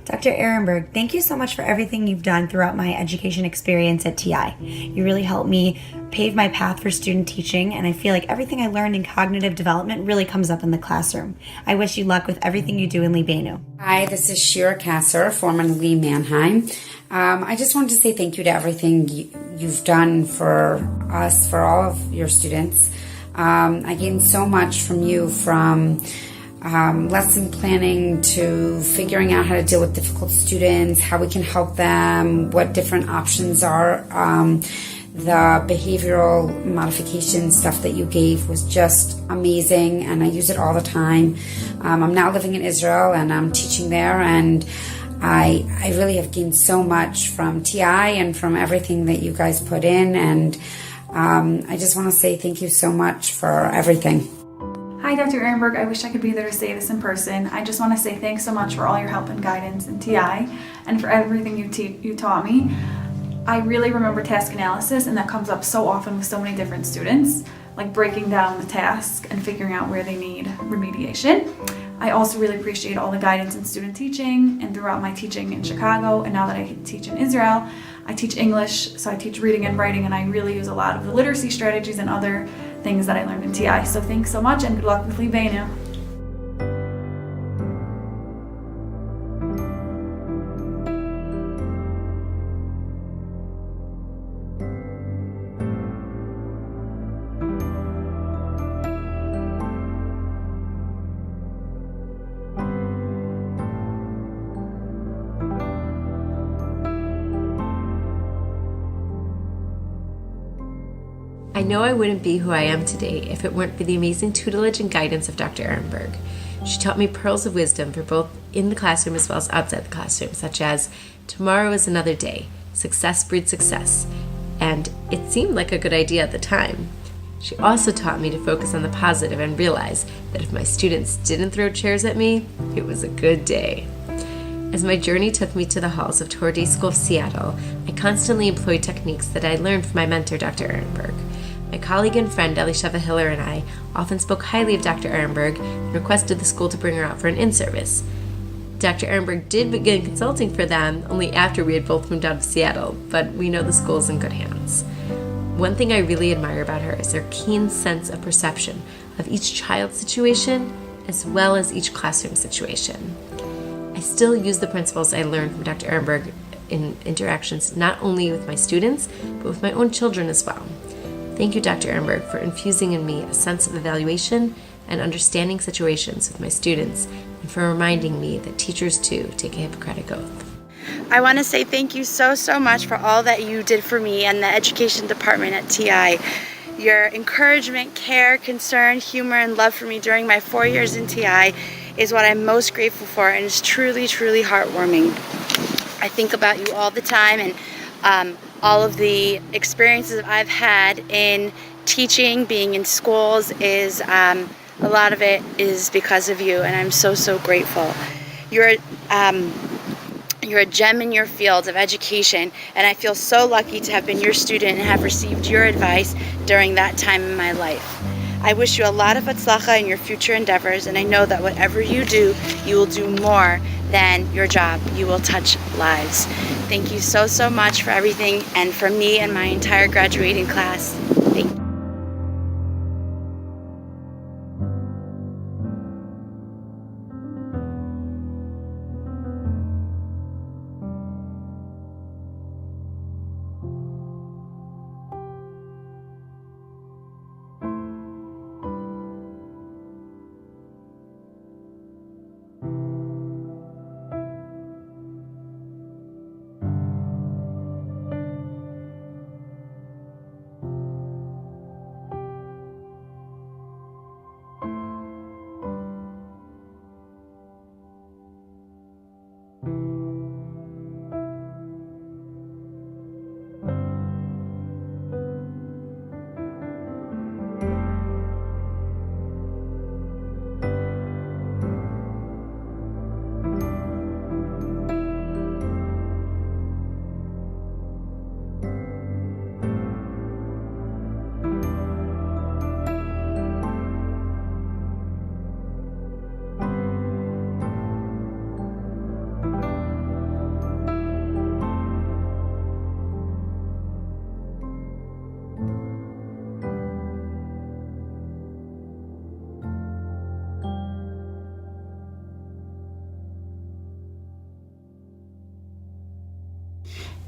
Dr. Erenberg, thank you so much for everything you've done throughout my education experience at TI. You really helped me pave my path for student teaching, and I feel like everything I learned in cognitive development really comes up in the classroom. I wish you luck with everything you do in Libenu. Hi, this is Shira Kasser, formerly Mannheim. I just wanted to say thank you to everything you've done for us, for all of your students. I gained so much from you, from lesson planning to figuring out how to deal with difficult students, how we can help them, what different options are. The behavioral modification stuff that you gave was just amazing, and I use it all the time. I'm now living in Israel, and I'm teaching there, and I really have gained so much from TI and from everything that you guys put in, and I just want to say thank you so much for everything. Hi, Dr. Erenberg. I wish I could be there to say this in person. I just want to say thanks so much for all your help and guidance in TI and for everything you taught me. I really remember task analysis, and that comes up so often with so many different students, like breaking down the task and figuring out where they need remediation. I also really appreciate all the guidance in student teaching and throughout my teaching in Chicago, and now that I teach in Israel, I teach English, so I teach reading and writing, and I really use a lot of the literacy strategies and other things that I learned in TI. So thanks so much, and good luck with Libenu. I know I wouldn't be who I am today if it weren't for the amazing tutelage and guidance of Dr. Erenberg. She taught me pearls of wisdom for both in the classroom as well as outside the classroom, such as tomorrow is another day, success breeds success, and it seemed like a good idea at the time. She also taught me to focus on the positive and realize that if my students didn't throw chairs at me, it was a good day. As my journey took me to the halls of Torah Day School of Seattle, I constantly employed techniques that I learned from my mentor, Dr. Erenberg. My colleague and friend Elisheva Hiller and I often spoke highly of Dr. Erenberg and requested the school to bring her out for an in-service. Dr. Erenberg did begin consulting for them only after we had both moved out of Seattle, but we know the school is in good hands. One thing I really admire about her is her keen sense of perception of each child's situation as well as each classroom situation. I still use the principles I learned from Dr. Erenberg in interactions not only with my students, but with my own children as well. Thank you, Dr. Erenberg, for infusing in me a sense of evaluation and understanding situations with my students, and for reminding me that teachers, too, take a Hippocratic oath. I want to say thank you so much for all that you did for me and the education department at TI. Your encouragement, care, concern, humor, and love for me during my 4 years in TI is what I'm most grateful for, and is truly, truly heartwarming. I think about you all the time, and all of the experiences I've had in teaching, being in schools, is a lot of it is because of you, and I'm so grateful. You're a gem in your field of education, and I feel so lucky to have been your student and have received your advice during that time in my life. I wish you a lot of hatzlacha in your future endeavors, and I know that whatever you do, you will do more than your job. You will touch lives. Thank you so much for everything, and for me and my entire graduating class. Thank you.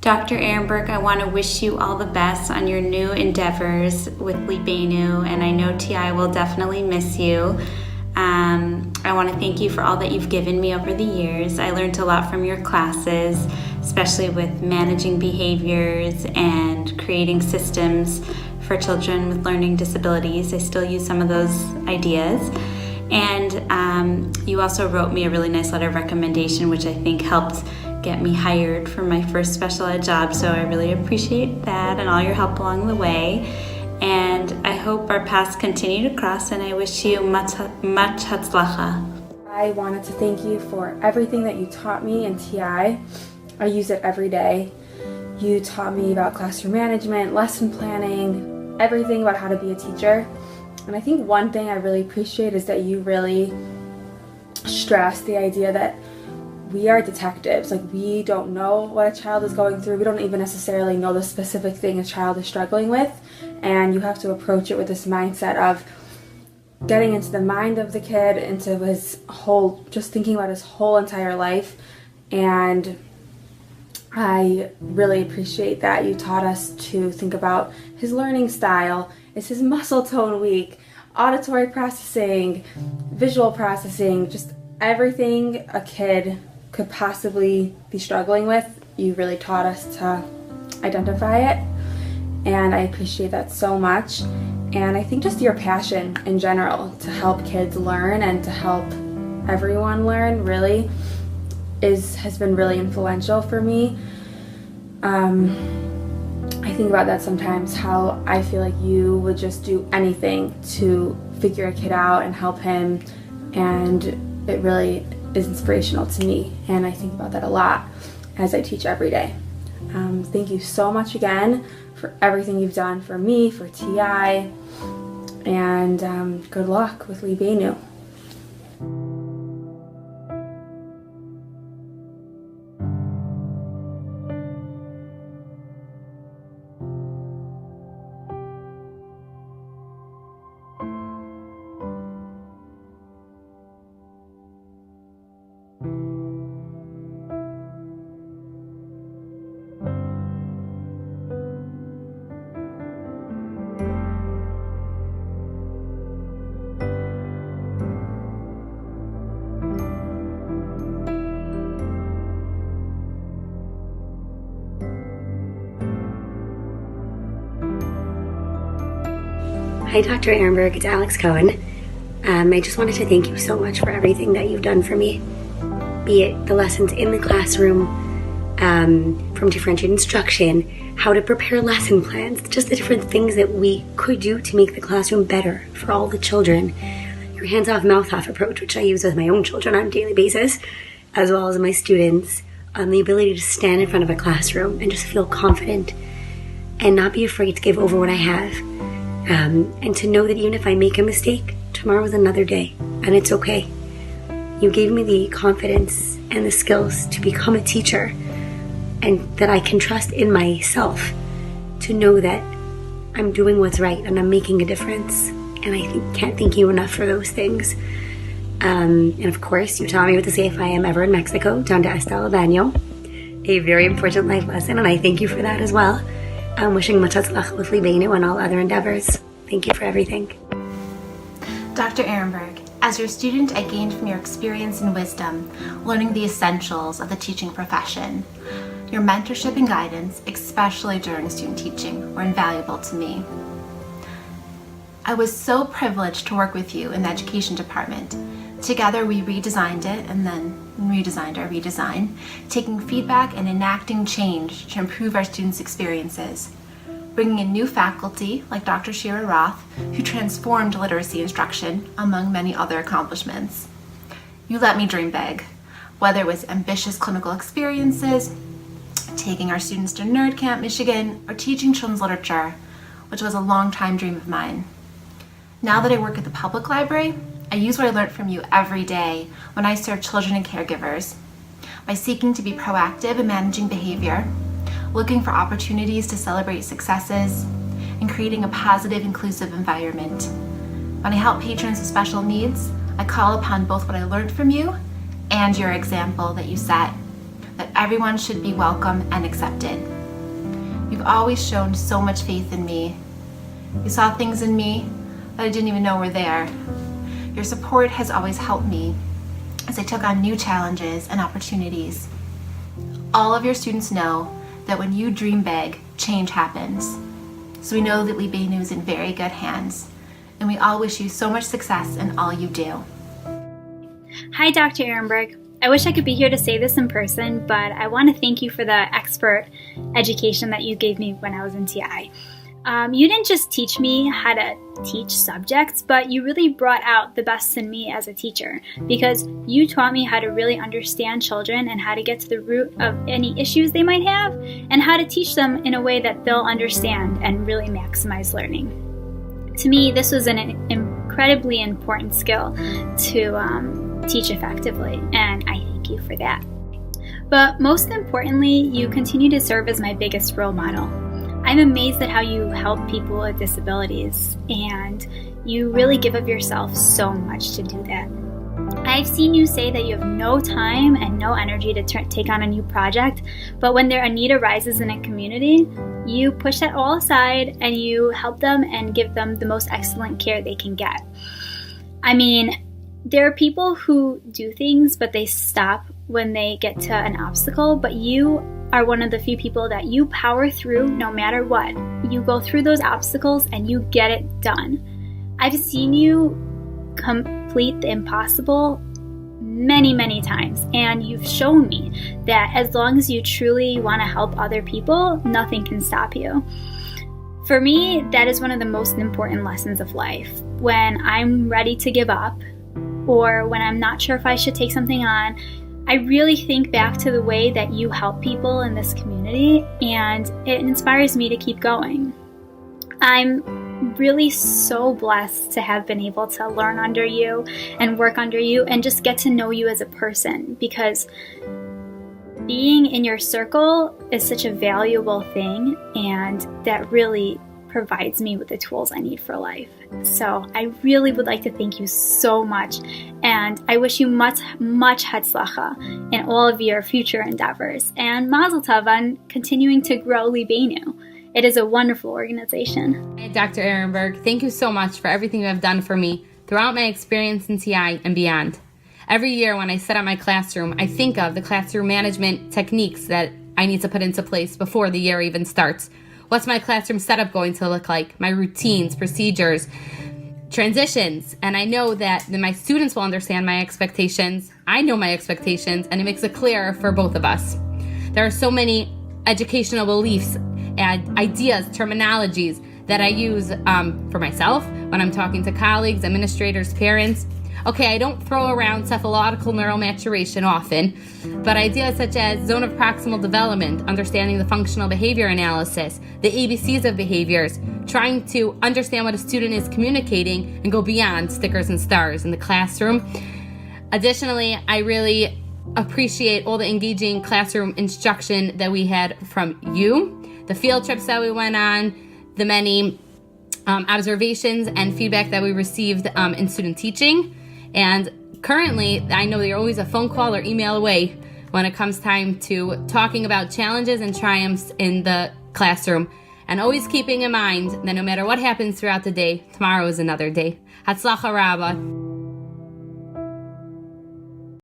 Dr. Erenberg, I want to wish you all the best on your new endeavors with Libenu, and I know TI will definitely miss you. I want to thank you for all that you've given me over the years. I learned a lot from your classes, especially with managing behaviors and creating systems for children with learning disabilities. I still use some of those ideas. And you also wrote me a really nice letter of recommendation, which I think helped get me hired for my first special ed job. So I really appreciate that and all your help along the way. And I hope our paths continue to cross, and I wish you much hatzlacha. I wanted to thank you for everything that you taught me in TI. I use it every day. You taught me about classroom management, lesson planning, everything about how to be a teacher. And I think one thing I really appreciate is that you really stress the idea that we are detectives. Like, we don't know what a child is going through. We don't even necessarily know the specific thing a child is struggling with. And you have to approach it with this mindset of getting into the mind of the kid, into his whole, just thinking about his whole entire life. And I really appreciate that you taught us to think about his learning style. Is his muscle tone weak? Auditory processing, visual processing, just everything a kid could possibly be struggling with. You really taught us to identify it, and I appreciate that so much. And I think just your passion in general to help kids learn and to help everyone learn really has been really influential for me. I think about that sometimes, how I feel like you would just do anything to figure a kid out and help him, and it really is inspirational to me, and I think about that a lot as I teach every day. Thank you so much again for everything you've done for me, for TI, and good luck with Libenu. Hi, Dr. Erenberg. It's Alex Cohen. I just wanted to thank you so much for everything that you've done for me, be it the lessons in the classroom, from differentiated instruction, how to prepare lesson plans, just the different things that we could do to make the classroom better for all the children. Your hands-off, mouth-off approach, which I use with my own children on a daily basis, as well as my students, the ability to stand in front of a classroom and just feel confident and not be afraid to give over what I have. And to know that even if I make a mistake, tomorrow is another day, and it's okay. You gave me the confidence and the skills to become a teacher, and that I can trust in myself to know that I'm doing what's right and I'm making a difference. And I can't thank you enough for those things. And of course, you taught me what to say if I am ever in Mexico, down to Hasta el Baño, a very important life lesson, and I thank you for that as well. I'm wishing much hatzlacha with Libenu and all other endeavors. Thank you for everything. Dr. Erenberg, as your student, I gained from your experience and wisdom, learning the essentials of the teaching profession. Your mentorship and guidance, especially during student teaching, were invaluable to me. I was so privileged to work with you in the education department. Together we redesigned it and then redesigned our redesign, taking feedback and enacting change to improve our students' experiences. Bringing in new faculty like Dr. Shira Roth, who transformed literacy instruction, among many other accomplishments. You let me dream big, whether it was ambitious clinical experiences, taking our students to Nerd Camp, Michigan, or teaching children's literature, which was a long-time dream of mine. Now that I work at the public library, I use what I learned from you every day when I serve children and caregivers. By seeking to be proactive in managing behavior, looking for opportunities to celebrate successes, and creating a positive, inclusive environment. When I help patrons with special needs, I call upon both what I learned from you and your example that you set, that everyone should be welcome and accepted. You've always shown so much faith in me. You saw things in me that I didn't even know were there. Your support has always helped me as I took on new challenges and opportunities. All of your students know that when you dream big, change happens. So we know that Lee Bainu is in very good hands, and we all wish you so much success in all you do. Hi, Dr. Erenberg. I wish I could be here to say this in person, but I want to thank you for the expert education that you gave me when I was in TI. You didn't just teach me how to teach subjects, but you really brought out the best in me as a teacher, because you taught me how to really understand children and how to get to the root of any issues they might have, and how to teach them in a way that they'll understand and really maximize learning. To me, this was an incredibly important skill to teach effectively, and I thank you for that. But most importantly, you continue to serve as my biggest role model. I'm amazed at how you help people with disabilities, and you really give of yourself so much to do that. I've seen you say that you have no time and no energy to take on a new project, but when a need arises in a community, you push that all aside and you help them and give them the most excellent care they can get. I mean, there are people who do things, but they stop when they get to an obstacle, but you are one of the few people that you power through no matter what. You go through those obstacles and you get it done. I've seen you complete the impossible many, many times, and you've shown me that as long as you truly want to help other people, nothing can stop you. For me, that is one of the most important lessons of life. When I'm ready to give up, or when I'm not sure if I should take something on, I really think back to the way that you help people in this community, and it inspires me to keep going. I'm really so blessed to have been able to learn under you and work under you and just get to know you as a person, because being in your circle is such a valuable thing, and that really provides me with the tools I need for life. So I really would like to thank you so much, and I wish you much hatzlacha in all of your future endeavors, and mazel tov on continuing to grow Lee Bainu. It is a wonderful organization. Hey, Dr. Erenberg, thank you so much for everything you have done for me throughout my experience in TI and beyond. Every year when I set up my classroom, I think of the classroom management techniques that I need to put into place before the year even starts. What's my classroom setup going to look like? My routines, procedures, transitions. And I know that my students will understand my expectations. I know my expectations, and it makes it clearer for both of us. There are so many educational beliefs and ideas, terminologies that I use for myself when I'm talking to colleagues, administrators, parents. Okay, I don't throw around cephalogical neural maturation often, but ideas such as zone of proximal development, understanding the functional behavior analysis, the ABCs of behaviors, trying to understand what a student is communicating and go beyond stickers and stars in the classroom. Additionally, I really appreciate all the engaging classroom instruction that we had from you, the field trips that we went on, the many observations and feedback that we received in student teaching. And currently, I know you're always a phone call or email away when it comes time to talking about challenges and triumphs in the classroom. And always keeping in mind that no matter what happens throughout the day, tomorrow is another day. Hatzlacha Rabbah.